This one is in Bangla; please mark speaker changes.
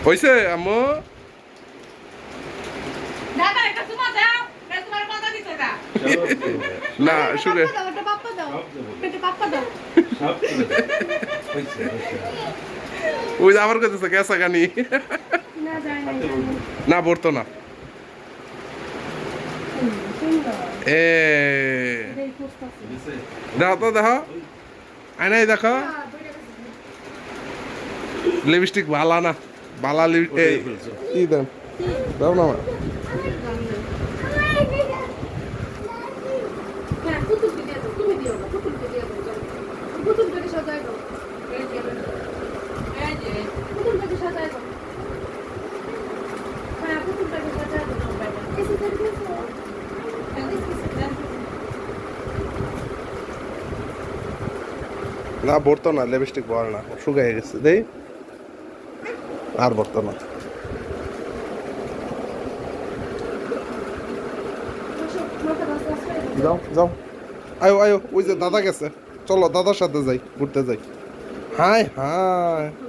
Speaker 1: হইছে আম্মু না শুনে ওই যে আবার কইতেছে গেছা গানি না পড়তো না এ দেখো তো দেখো আয়নাই দেখো লিপস্টিক ভালা না ভালা কি দেন দাও না না ভরতো না লিপস্টিক ভর না শুকাই গেছে দেই আর ভরতো না যাও যাও আয়ো আয়ো ওই যে দাদা গেছে চলো দাদার সাথে যাই ঘুরতে যাই হাই হাই